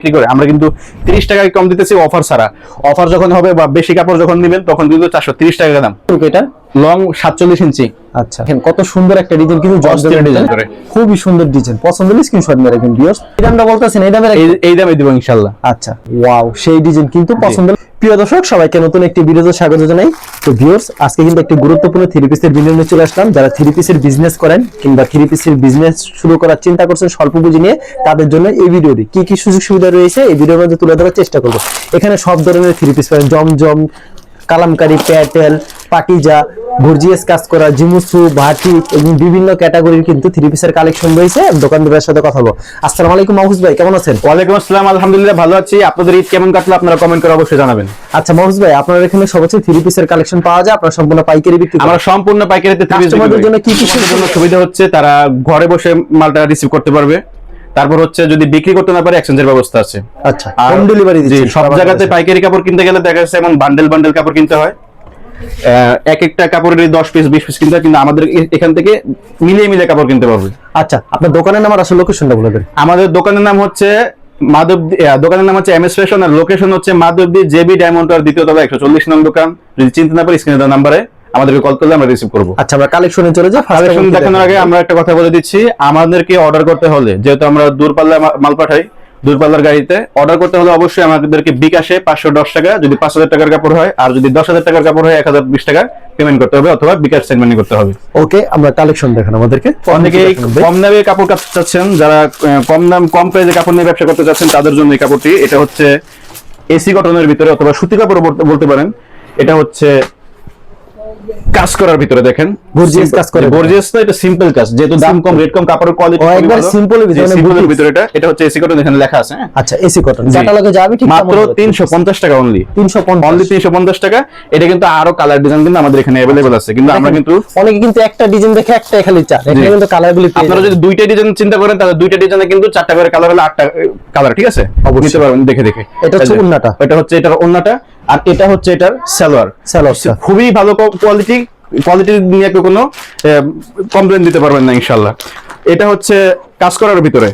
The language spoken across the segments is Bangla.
বিক্রি করে আমরা কিন্তু 30 টাকায় কম দিতেছি অফার ছাড়া। অফার যখন হবে বা বেশি কাপড় যখন নেবেন তখন কিন্তু 430 টাকা দাম। এটা লং 47 ইঞ্চি। আচ্ছা, কত সুন্দর একটা ডিজাইন, কিন্তু অস্থির ডিজাইন করে, খুবই সুন্দর ডিজাইন। পছন্দ হলে স্ক্রিনশট মেরে রাখুন ভিউয়ার্স। এই দামটা বলতেছেন, এই দামে এই দামে দিব ইনশাআল্লাহ। আচ্ছা, ওয়াও, সেই ডিজাইন কিন্তু পছন্দ। প্রিয় দর্শক, সবাইকে নতুন একটি ভিডিওতে স্বাগত জানাই। তো ভিউয়ার্স, আজকে কিন্তু একটি গুরুত্বপূর্ণ থ্রি পিসের ভিডিও নিয়ে চলে আসলাম। যারা থ্রি পিসের বিজনেস করেন কিংবা থ্রি পিসের বিজনেস শুরু করার চিন্তা করছেন স্বল্প পুঁজি নিয়ে, তাদের জন্য এই ভিডিওটি কি কি সুযোগ সুবিধা রয়েছে এই ভিডিওর মধ্যে তুলে ধরার চেষ্টা করব। এখানে সব ধরনের থ্রি পিস পাবেন, জমজম, কালামকারী, প্যাটেল, পাকিজা, গর্জিয়াস কাজ করা, জিমুসু, বাটিক এবং বিভিন্ন ক্যাটাগরির কিন্তু থ্রি পিসের কালেকশন রয়েছে। দোকানদারের সাথে কথা বলবো। আসসালামু আলাইকুম মাহফুজ ভাই, কেমন আছেন? ওয়ালাইকুম আসসালাম, আলহামদুলিল্লাহ ভালো আছি। আপনাদের ঈদ কেমন কাটলো আপনারা কমেন্ট করে অবশ্যই জানাবেন। আচ্ছা মাহফুজ ভাই, আপনার এখানে সবচেয়ে থ্রি পিসের কালেকশন পাওয়া যায়, আপনারা সম্পূর্ণ পাইকারি বিক্রি করেন? আমরা সম্পূর্ণ পাইকারিতে থ্রি পিস বিক্রি করি। জন্য কি কি সুবিধা হচ্ছে, তারা ঘরে বসে মালটা রিসিভ করতে পারবে। তারপর হচ্ছে যদি বিক্রি করতে না পারে এক্সচেঞ্জের ব্যবস্থা আছে। আচ্ছা, হোম ডেলিভারি দিচ্ছি। সব জায়গাতে পাইকারি কাপড় কিনতে গেলে দেখা যাচ্ছে এমন বান্ডেল বান্ডেল কাপড় কিনতে হয়, এক একটা কাপড়ের 10 পিস 20 পিস কিনতে হয়, কিন্তু আমাদের এখান থেকে মিলিয়ে মিলিয়ে কাপড় কিনতে পারবে। আচ্ছা, আপনার দোকানের নাম আর আসলে লোকেশনটা বলে দেন। আমাদের দোকানের নাম হচ্ছে দোকানের নাম হচ্ছে এমএস ফ্যাশন, আর লোকেশন হচ্ছে মাধবদী জেবি ডায়মন্ড টাওয়ার দ্বিতীয় তলা 140 নং দোকান। যদি চিন্তা না পারে স্ক্রিনে দেওয়া নাম্বারে আমাদেরকে কল করলে আমরা রিসিভ করব। আচ্ছা, আমরা কালেকশনে চলে যাই। কালেকশন দেখানোর আগে আমরা একটা কথা বলে দিচ্ছি, আমাদেরকে অর্ডার করতে হলে, যেহেতু আমরা দূরপাল্লা মাল পাঠাই, দূরপাল্লার গাড়িতে অর্ডার করতে হলে অবশ্যই আমাদেরকে বিকাশে 510 টাকা, যদি 5000 টাকার কাপড় হয়, আর যদি 10000 টাকার কাপড় হয় 1020 টাকা পেমেন্ট করতে হবে, অথবা বিকাশ সেন্ড করতে হবে। ওকে, আমরা কালেকশন দেখান আমাদেরকে। অনেকে কম দামে কাপড় কাটতে চাচ্ছেন, যারা কম প্রাইসে কাপড় নিয়ে ব্যবসা করতে চাচ্ছেন তাদের জন্য এই কাপড়টি। এটা হচ্ছে এসি কটনের ভিতরে অথবা সুতি কাপড় বলতে পারেন। এটা হচ্ছে কাজ করার ভিতরে দেখেন, গর্জিয়াস কাজ করে। গর্জিয়াস না, এটা সিম্পল কাজ, যেহেতু দাম কম, রেট কম, কাপড়ের কোয়ালিটি একবার সিম্পলের ভিতরে এটা হচ্ছে এসি কটন, এখানে লেখা আছে। আচ্ছা, এসি কটন ক্যাটালগে যাবে ঠিক মাত্র 350 টাকা অনলি। 350 টাকা। এটা কিন্তু আরো কালার ডিজাইন কিন্তু আমাদের এখানে अवेलेबल আছে, কিন্তু আমরা কিন্তু অনেকে কিন্তু একটা ডিজাইন দেখে একটাই খালি চায়, এখানে কিন্তু কালারগুলি পেয়ে আপনারা যদি দুইটা ডিজাইন চিন্তা করেন তাহলে দুইটা ডিজাইনে কিন্তু 4টা করে কালার হলে 8টা কালার, ঠিক আছে, নিতে পারবেন দেখে দেখে। এটা হচ্ছে ওন্নাটা, এটা হচ্ছে এটার ওন্নাটা, আর এটা হচ্ছে এটার সালোয়ার। খুবই ভালো কোয়ালিটি নিয়ে কেউ কোনো কমপ্লেন দিতে পারবেন না ইনশাআল্লাহ। এটা হচ্ছে কাজ করার ভিতরে,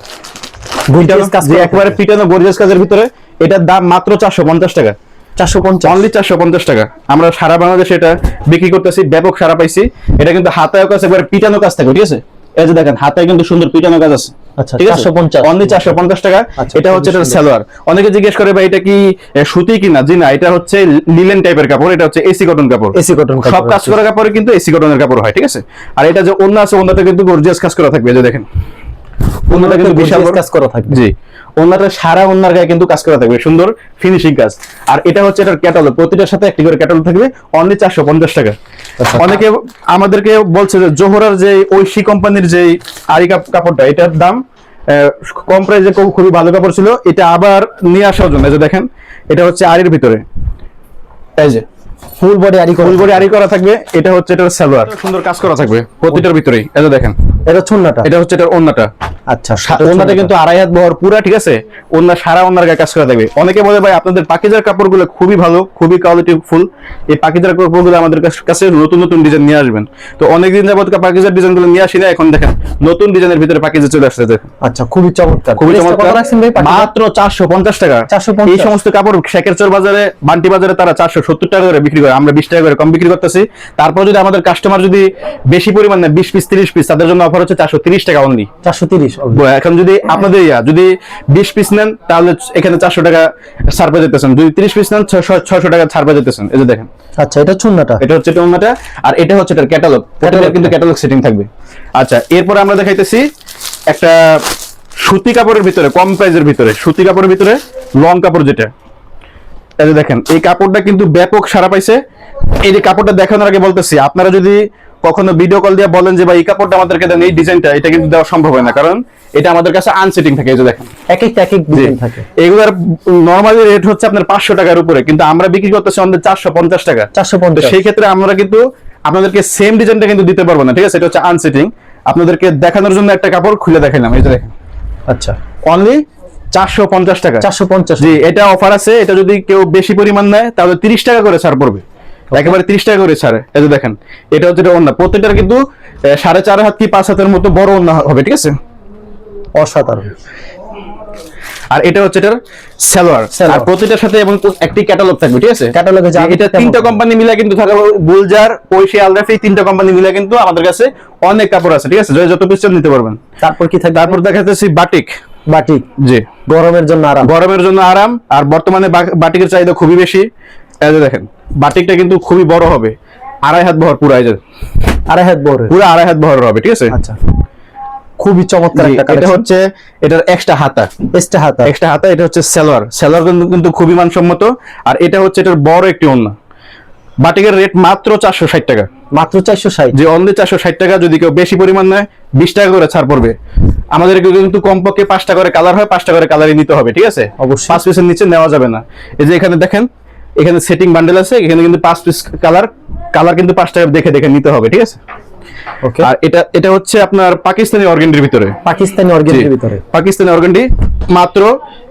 একেবারে পিটানো গর্জিয়াস কাজের ভিতরে। এটার দাম মাত্র 450 টাকা। 450, অনলি 450 টাকা। আমরা সারা বাংলাদেশে এটা বিক্রি করতেছি, ব্যাপক সারা পাইছি। এটা কিন্তু হাতায় কাজ, একবারে পিটানো কাজ থাকে, ঠিক আছে। এই যে দেখেন হাতায় কিন্তু সুন্দর পিটানো কাজ আছে। আচ্ছা, ঠিক আছে, 450, অনলি 450 টাকা। এটা হচ্ছে এটার সালোয়ার। অনেকে জিজ্ঞেস করে ভাই এটা কি সুতি কিনা, জি না, এটা হচ্ছে লিলেন টাইপের কাপড়। এটা হচ্ছে এসি কটন কাপড়। এসি কটন সব কাজ করা কাপড় কিন্তু এসি কটনের কাপড় হয়, ঠিক আছে। আর এটা যে ওন্না আছে, ওন্নাতে কিন্তু গর্জিয়াস কাজ করা থাকবে। এই যে দেখেন ওন্নাটা কিন্তু বিশাল কাজ করা থাকবে। জি, ওন্নাটা সারা ওন্নার গায়ে কিন্তু কাজ করা থাকবে, সুন্দর ফিনিশিং কাজ। আর এটা হচ্ছে এটার ক্যাটালগ, প্রতিটার সাথে একটি করে ক্যাটালগ থাকবে, অনলি 450 টাকা। অনেকে আমাদেরকে বলছে যে জোহরার যে ঐশী কোম্পানির যে আরি কাপড়টা, এটার দাম কম প্রাইসে, খুবই ভালো কাপড় ছিল, এটা আবার নিয়ে আসার জন্য। এই যে দেখেন এটা হচ্ছে আরির ভিতরে, এই যে ফুল বডি আরি করা থাকবে। এটা হচ্ছে এটার সালোয়ার, সুন্দর কাজ করা থাকবে প্রতিটার ভিতরেই। এই যে দেখেন এটা ওন্নাটা, এটা হচ্ছে এটার ওন্নাটা। আচ্ছা, ওন্নাটা কিন্তু 2.5 হাত বহর পুরা, ঠিক আছে। ওন্না সারা ওন্নার গায়ে কাজ করা থাকবে। অনেকে বলে ভাই আপনাদের পাকিজার কাপড়গুলো খুবই ভালো, খুবই কোয়ালিটিফুল, এই পাকিজার কাপড়গুলো আমাদের কাছে নতুন নতুন ডিজাইন নিয়ে আসবেন। তো অনেকদিন যাবত পাকিজার ডিজাইনগুলো নিয়ে আসি না, এখন দেখেন নতুন ডিজাইনের ভিতরে পাকিজা চলে আসছে। দেখেন আচ্ছা, খুবই চমৎকার, খুবই চমৎকার। মাত্র 450 টাকা। এই সমস্ত কাপড় শেখেরচর বাজারে, বান্টি বাজারে তারা 470 টাকা করে বিক্রি করে, আমরা 20 টাকা করে কম বিক্রি করতেছি। তারপর যদি আমাদের কাস্টমার যদি বেশি পরিমাণ নেয়, 20 পিস 30 পিস, তাদের জন্য অফার হচ্ছে 430 টাকা অনলি। 430। এখন যদি আপনাদের যদি 20 পিস নেন তাহলে এখানে 400 টাকা ছাড় পেয়ে যেতেছেন, যদি 30 পিস নেন 600 টাকা ছাড় পেয়ে যেতেছেন। এই যে দেখেন, আচ্ছা, এটা ওন্নাটা, এটা হচ্ছে ওন্নাটা, আর এটা হচ্ছে এটার ক্যাটালগ। প্রত্যেকটা কিন্তু ক্যাটালগ সেটিং থাকবে। আচ্ছা, এরপর আমরা দেখাইতেছি একটা সুতি কাপড়ের ভিতরে, কম প্রাইসের ভিতরে, সুতি কাপড়ের ভিতরে লং কাপড় যেটা। এই যে দেখেন এই কাপড়টা কিন্তু ব্যাপক সারা পাইছে। এই যে কাপড়টা দেখানোর আগে বলতেছি, আপনারা যদি কখনো ভিডিও কল দিয়ে বলেন যে ভাই এই কাপড়টা আমাদেরকে দেন, এই ডিজাইনটা, এটা কিন্তু দেওয়া সম্ভব হয় না, কারণ এটা আমাদের কাছে আনসেটিং থাকে। এই যে দেখেন এক ডিজাইন থাকে। এগুলোর নরমালি রেট হচ্ছে আপনার 500 টাকার উপরে, কিন্তু আমরা বিক্রি করতেছি আমাদের 450 টাকা। 450। সেই ক্ষেত্রে আমরা কিন্তু আপনাদেরকে সেম ডিজাইনটা কিন্তু দিতে পারবো না, ঠিক আছে। এটা হচ্ছে আনসেটিং। আপনাদেরকে দেখানোর জন্য একটা কাপড় খুলে দেখাইলাম, এই যে দেখেন। আচ্ছা, অনলি 450 টাকা। 450, জি, এটা অফার আছে। এটা যদি কেউ বেশি পরিমাণ নেয় তাহলে 30 টাকা করে ছাড় পড়বে, একেবারে 30 টাকা করে ছাড়। এই যে দেখেন এটা হচ্ছে ওন্না, প্রত্যেকটার কিন্তু 4.5 হাত কি 5 হাতের মতো বড় ওন্না হবে, ঠিক আছে। অসাধারণ। আর এটা হচ্ছে এটার সালোয়ার। আর প্রতিটার সাথে এবং একটি ক্যাটালগ থাকবে, ঠিক আছে? ক্যাটালগে যা এটা তিনটা কোম্পানি মিলে কিন্তু থাকবে, গুলজার, ঐশী, আলরাফি, তিনটা কোম্পানি মিলে কিন্তু আমাদের কাছে অনেক কাপড় আছে, ঠিক আছে? যত পিস নিতে পারবেন। তারপর কি থাকবে? তারপর দেখা যাচ্ছে বাটিক। বাটিক, জি, গরমের জন্য আরাম। গরমের জন্য আরাম। আর বর্তমানে বাটিকের চাহিদা খুবই বেশি। এই যে দেখেন, বাটিকটা কিন্তু খুবই বড় হবে, 2.5 হাত বহর, পুরো এই যে 2.5 হাত বড়, পুরো 2.5 হাত বহর হবে, ঠিক আছে? আচ্ছা, খুবই চমৎকার একটা এটা কালেকশন। হচ্ছে এটার এক্সট্রা হাতা। এক্সট্রা হাতা, এটা হচ্ছে সালোয়ার। সালোয়ার কিন্তু খুবই মানসম্মত। আর এটা হচ্ছে এটার বড় একটি ওড়না। বাটিকের রেট মাত্র 460 টাকা। মাত্র 460? যে অনলি 460 টাকা। যদি কেউ বেশি পরিমাণ নেয় 20 টাকা করে ছাড় পড়বে। আমাদের কিন্তু কমপক্ষে 5টা করে কালার হয়, 5টা করে কালারই নিতে হবে, ঠিক আছে? অবশ্যই। 5 পিসের নিচে নেওয়া যাবে না। এই যে এখানে দেখেন, এখানে সেটিং বান্ডেল আছে, এখানে কিন্তু 5 পিস কালার কিন্তু 5 টাকা দেখে দেখে নিতে হবে, ঠিক আছে? ওকে। আর এটা হচ্ছে আপনার পাকিস্তানি অর্গানডির ভিতরে। পাকিস্তানি অর্গানডির ভিতরে, পাকিস্তানি অর্গানডি, মাত্র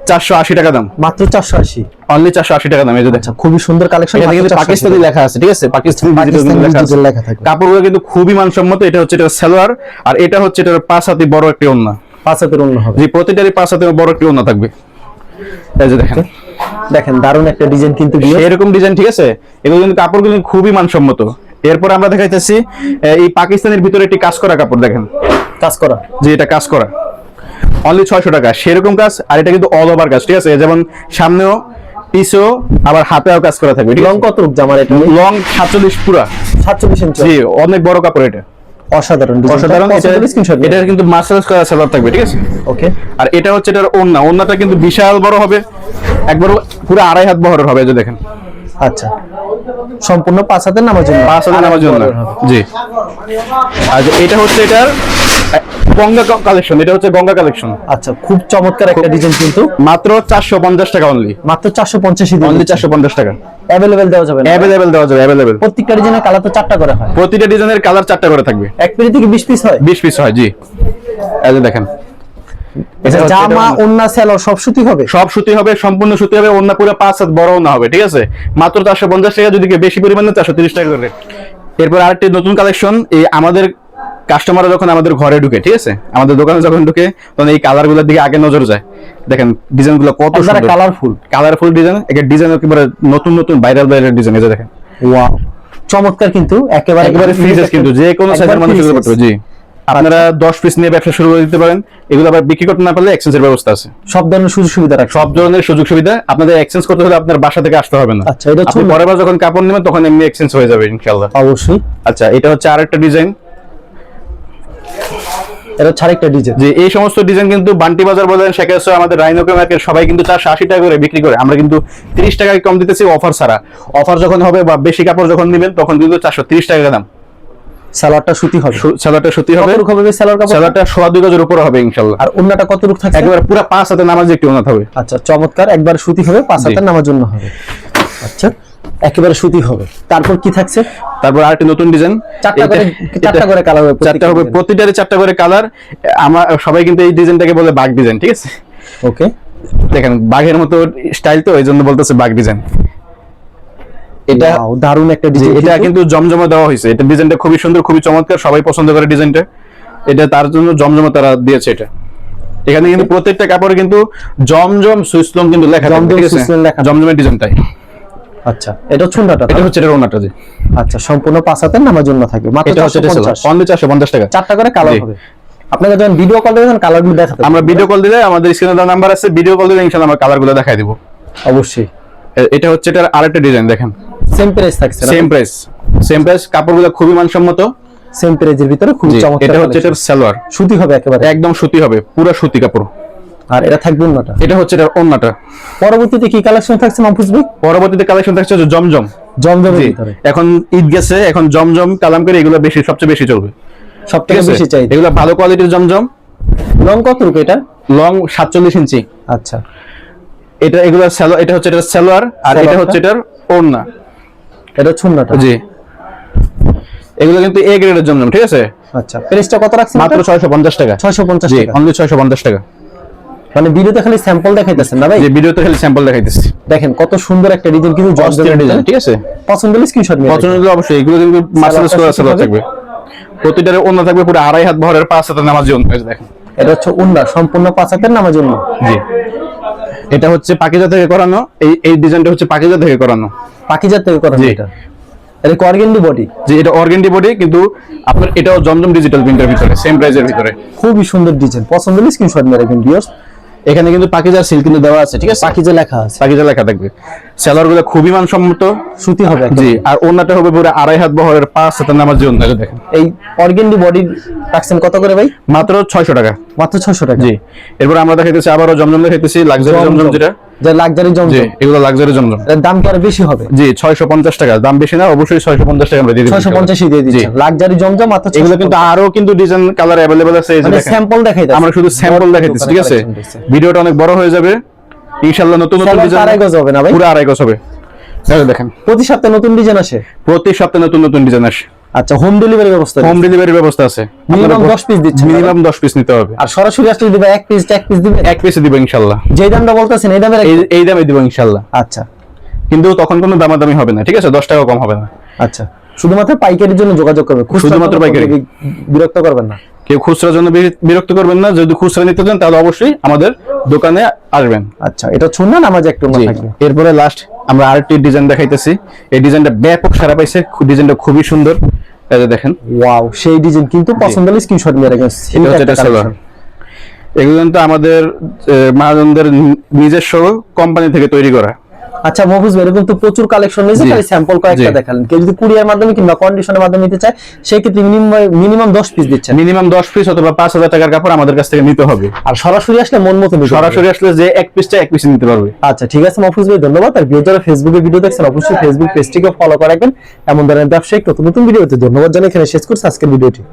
480 টাকা দাম। মাত্র 480, অনলি 480 টাকা দাম। এই যে দেখেন, খুবই সুন্দর কালেকশন। এখানে কিন্তু পাকিস্তানি লেখা আছে, ঠিক আছে? পাকিস্তানি ডিজিটাল লেখা থাকে। কাপড়গুলো কিন্তু খুবই মানসম্মত। এটা হচ্ছে এটা সালোয়ার, আর এটা হচ্ছে এটার 5 হাতি বড় একটি ওড়না। 5 হাতের ওড়না হবে। জি, প্রতিটারই 5 হাতে বড় একটি ওড়না থাকবে। এই যে দেখেন, দেখেন দারুণ একটা ডিজাইন কিন্তু, এরকম ডিজাইন, ঠিক আছে? এগুলো কিন্তু কাপড়গুলো খুবই মানসম্মত। এরপর আমরা দেখাইতেছি এই পাকিস্তানের ভিতরে একটি কাজ করা কাপড়। দেখেন, কাজ করা, যে এটা কাজ করা, অনলি 600 টাকা। সেরকম কাজ। আর এটা কিন্তু অল ওভার কাজ, ঠিক আছে? যেমন সামনেও, পিছও, আবার হাতেও কাজ করা থাকবে। লং কত রূপ জামার? এটা লং 47 পুরা। 47 ইঞ্চি। জি, অনেক বড় কাপড় এটা। অসাধারণ, অসাধারণ। এটা কিন্তু মার্শাল করা সালোয়ার থাকবে, ঠিক আছে? ওকে। আর এটা হচ্ছে এটার ওড়না। ওড়নাটা কিন্তু বিশাল বড় হবে, একবার পুরো 2.5 হাত বহরের হবে। এই যে দেখেন, আচ্ছা, সম্পূর্ণ 5 হাতের নামার জন্য। 5 হাতের নামার জন্য। জি। আর এটা হচ্ছে এটার গঙ্গা কালেকশন। এটা হচ্ছে গঙ্গা কালেকশন। আচ্ছা, খুব চমৎকার একটা ডিজাইন কিন্তু। মাত্র 450 টাকা অনলি। মাত্র 450 অনলি 450 টাকা। अवेलेबल দেওয়া যাবে না? अवेलेबल দেওয়া যাবে, अवेलेबल। প্রত্যেকটা ডিজাইনের কালার তো 4টা করে হয়। প্রতিটা ডিজাইনের কালার 4টা করে থাকবে। এক পেটি থেকে 20 পিস হয়? 20 পিস হয়, জি। এই যে দেখেন, জামা, ওন্না, সালোয়ার সব সুতি হবে? সব সুতি হবে, সম্পূর্ণ সুতি হবে। ওন্না পুরো 5 হাত বড় ওন্না হবে, ঠিক আছে? মাত্র 450 টাকা। যদি কেউ বেশি পরিমাণে 430 টাকা করে। এরপর আরেকটি নতুন কালেকশন। এই আমাদের কাস্টমাররা যখন আমাদের ঘরে ঢুকে, ঠিক আছে, আমাদের দোকানে যখন ঢুকে, তখন এই কালারগুলোর দিকে আগে নজর যায়। দেখেন ডিজাইনগুলো কত সুন্দর, কালারফুল ডিজাইন। একটা ডিজাইন একেবারে নতুন নতুন ভাইরাল ডিজাইন। এই যে দেখেন, ওয়াও, চমৎকার কিন্তু। একেবারে ফ্রিজেস, কিন্তু যে কোনো সাইজের মানুষ এগুলো করতে পারবে। জি, আপনারা 10 পিস নিয়ে ব্যবসা শুরু করে দিতে পারেন। এগুলো আবার বিক্রি করতে না পারলে এক্সচেঞ্জের ব্যবস্থা আছে। সব ধরনের সুযোগ সুবিধা রাখে। সব ধরনের সুযোগ সুবিধা। আপনাদের এক্সচেঞ্জ করতে হলে আপনার বাসা থেকে আসতে হবে না। আচ্ছা, এটা আপনি পরের বার যখন কাপড় নেবেন তখন এমনি এক্সচেঞ্জ হয়ে যাবে ইনশাআল্লাহ। অবশ্যই। আচ্ছা, এটা হচ্ছে আরেকটা ডিজাইন। এটা আরেকটা ডিজাইন। যে এই সমস্ত ডিজাইন কিন্তু বান্টি বাজার বলেন, শেখাসো, আমাদের রাইনোকে মার্কেট, সবাই কিন্তু 480 টাকা করে বিক্রি করে। আমরা কিন্তু 30 টাকায় কম দিতেছি অফার ছাড়া। অফার যখন হবে বা বেশি কাপড় যখন নেবেন তখন কিন্তু 430 টাকা দাম। সালোয়ারটা সুতি হবে? সালোয়ারটা সুতি হবে। কত হবে সালোয়ার কাপড়? সালোয়ারটা 2.5 গজের উপরে হবে ইনশাআল্লাহ। আর ওন্নাটা কত রূপ থাকবে? একবার পুরো 5 হাতে নামাজ একটু ওন্না হবে। আচ্ছা, চমৎকার। একবার সুতি হবে, 5 হাতে নামার জন্য হবে। আচ্ছা, একেবারে সুতি হবে। তারপর কি থাকছে? তারপর আরেকটা নতুন ডিজাইন। 4টা করে কালার হবে। 4টা হবে, প্রতিটারে 4টা করে কালার। আমরা সবাই কিন্তু এই ডিজাইনটাকে বলে বাগ ডিজাইন, ঠিক আছে? ওকে। দেখেন বাঘের মতো স্টাইল, তো এইজন্য বলতেছে বাগ ডিজাইন। এটা দারুণ একটা ডিজাইন। এটা কিন্তু জমজমা দেওয়া হয়েছে। এটা ডিজাইনটা খুবই সুন্দর, খুবই চমৎকার, সবাই পছন্দ করে ডিজাইনটা। এটা তার জন্য জমজমা তারা দিয়েছে এটা। এখানে কিন্তু প্রত্যেকটা কাপড়ে কিন্তু জমজম সুইসলম কিন্তু লেখা থাকে, ঠিক আছে? জমজমের ডিজাইনটাই। আচ্ছা, এটা ছুন্ডাটা? এটা হচ্ছে এর ওন্নাটা। জি। আচ্ছা, সম্পূর্ণ 5 হাতের নামার জন্য থাকবে। মাত্র 450। অনলি 450 টাকা। 4টা করে কালার হবে। আপনারা যখন ভিডিও কল দিবেন কালারগুলো দেখাতে। আমরা ভিডিও কল দিলে আমাদের স্ক্রিনে দেওয়া নাম্বার আছে, ভিডিও কল দিলে ইনশাআল্লাহ আমরা কালারগুলো দেখাই দেব। অবশ্যই। এটা হচ্ছে এটার আরেকটা ডিজাইন। দেখেন, সেম প্রাইস থাকছে না? Same price. কাপড়গুলো খুবই মানসম্মত। সেম প্রাইজের ভিতরে খুব চমৎকার। এটা হচ্ছে এটার সালোয়ার। সুতি হবে একেবারে? একদম সুতি হবে, পুরো সুতি কাপড়। আর এটা থাকবে ওন্নাটা? এটা হচ্ছে এটার ওন্নাটা। পরবর্তীতে কি কালেকশন থাকছে মাহফুজ ভাই? পরবর্তীতে কালেকশন থাকছে জমজম। জমজমের ভিতরে এখন ঈদ গেছে, এখন জমজম কালামকারী এগুলো বেশি, সবচেয়ে বেশি চলবে, সবথেকে বেশি চাই। এগুলো ভালো কোয়ালিটির জমজম। লং কত রূপ এটা? লং 47 ইঞ্চি। আচ্ছা, এটা এগুলো সালোয়ার। এটা হচ্ছে এটার সালোয়ার, আর এটা হচ্ছে এটার ওড়না। এটা ছুন্নাটা? জি। এগুলো কিন্তু এ গ্রেডের জমজম, ঠিক আছে? আচ্ছা, প্রাইসটা কত রাখছেন? মাত্র 650 টাকা। 650 টাকা? অনলি 650 টাকা। মানে ভিডিওতে খালি স্যাম্পল দেখাইতেছেন না ভাই? যে ভিডিওতে খালি স্যাম্পল দেখাইতেছি। দেখেন কত সুন্দর একটা ডিজাইন, কিন্তু জর্জেটের ডিজাইন, ঠিক আছে? পছন্দ হলে স্ক্রিনশট নিয়ে পছন্দ হলে অবশ্যই। এগুলো কিন্তু মার্সেলাইজ করা সালোয়ার থাকবে। প্রতিটারে ওন্না থাকবে পুরো 2.5 হাত বহরের, 5 হাতের নামাজি ওন্না। দেখেন, এটা হচ্ছে ওন্না সম্পূর্ণ 5 হাতের নামার জন্য। জি। এটা হচ্ছে পাকিজা থেকে করানো, এই ডিজাইনটা হচ্ছে পাকিজা থেকে করানো। পাকিজার থেকে করা জি। এটা অর্গেন্ডি বডি। যে এটা অর্গেন্ডি বডি, কিন্তু আপনার এটাও জমজম ডিজিটাল প্রিন্টের ভিতরে, সেম প্রাইসের ভিতরে। খুবই সুন্দর ডিজাইন, পছন্দ হলে স্ক্রিনশট মেরে রাখবেন ভিউয়ার্স। এখানে কিন্তু পাকিজার সিল কিন্তু দেওয়া আছে, ঠিক আছে, পাকিজা লেখা আছে, পাকিজা লেখা থাকবে। সেলার গুলো খুবই মানসম্মত, সুতি হবে একদম। জি। আর ওন্নাটা হবে পুরো 2.5 হাত বহরের 5 হাতের নামাজ যে ওন্নাটা দেখেন। এই অর্গেন্ডি বডির রাখছেন কত করে ভাই? মাত্র 600 টাকা। মাত্র 600 টাকা। জি। এরপর আমরা দেখাইতেছি আবারও জমজম দেখাইতেছি, লাক্সারি জমজম যেটা, যে লাক্সারি জি, জমজম, এগুলো লাক্সারি জমজম। এর দাম কি আরো বেশি হবে? জি, 650 টাকা, দাম বেশি না, অবশ্যই 650 টাকা আমরা দিয়ে দিচ্ছি। 650 দিয়ে দিচ্ছেন লাক্সারি জমজম মাত্র 650। এগুলো কিন্তু আরো কিন্তু ডিজাইন কালার अवेलेबल আছে, এই যে মানে দেখেন। স্যাম্পল দেখাই দাও, আমরা শুধু স্যাম্পল দেখাইতেছি, ঠিক আছে। ভিডিওটা অনেক বড় হয়ে যাবে ইনশাআল্লাহ। নতুন নতুন ডিজাইন 2.5 গজ হবে না ভাই? পুরো 2.5 গজ হবে। তাহলে দেখেন প্রতি সপ্তাহে নতুন ডিজাইন আসে, প্রতি সপ্তাহে নতুন নতুন ডিজাইন আসে। আচ্ছা, হোম ডেলিভারি ব্যবস্থা? হোম ডেলিভারির ব্যবস্থা আছে। মিনিমাম 10 পিস দিচ্ছেন? মিনিমাম 10 পিস নিতে হবে। আর সরাসরি আসলে দিবা এক পিস দিবেন? এক পিসে দিব ইনশাআল্লাহ। যে দামটা বলতেছেন এই দামে এই দামে দিব ইনশাআল্লাহ। আচ্ছা, কিন্তু তখন কোনো দামাদামি হবে না, ঠিক আছে, 10 টাকা কম হবে না। আচ্ছা, শুধুমাত্র পাইকারির জন্য যোগাযোগ করবে, শুধুমাত্র পাইকারি। বিরক্ত করবেন না, কেউ খুচরার জন্য বিরক্ত করবেন না। যদি খুচরা নিতে চান তাহলে অবশ্যই আমাদের দোকানে আসবেন। আচ্ছা, এটা শুননা নামাজ একটু জি। থাকবে। এরপরে লাস্ট আমরা আরেকটি ডিজাইন দেখাইতেছি। এই ডিজাইনটা ব্যাপক সারা পাইছে, ডিজাইনটা খুবই সুন্দর, এই যে দেখেন। ওয়াও, সেই ডিজাইন কিন্তু পছন্দ হলে স্ক্রিনশট মেরে রাখবেন। এটা হচ্ছে এটা সালোয়ার। এগুলো কিন্তু আমাদের মহাজনদের নিজস্ব কোম্পানি থেকে তৈরি করা। আচ্ছা মহফুজ ভাই, এরকম তো প্রচুর কালেকশন রয়েছে, জি। খালি স্যাম্পল কয়েকটা জি। দেখালেন। কেউ যদি কুরিয়ার মাধ্যমে কিংবা কন্ডিশনের মাধ্যমে নিতে চায় সেই ক্ষেত্রে মিনিমাম 10 পিস দিচ্ছেন। মিনিমাম 10 পিস অথবা 5000 টাকার কাপড় আমাদের কাছ থেকে নিতে হবে। আর সরাসরি আসলে মন মতো নিতে হবে। সরাসরি আসলে যে এক পিস চাই এক পিস নিতে পারবে। আচ্ছা ঠিক আছে মহফুজ ভাই, ধন্যবাদ। আর ভিডিও যারা ফেসবুকে ভিডিও দেখছেন অবশ্যই ফেসবুক পেজটিকে ফলো করে রাখবেন। এমন ধরনের ব্যবসায়িক নতুন নতুন ভিডিওতে ধন্যবাদ জানাই এখানে শেষ করছি আজকের ভিডিওটি।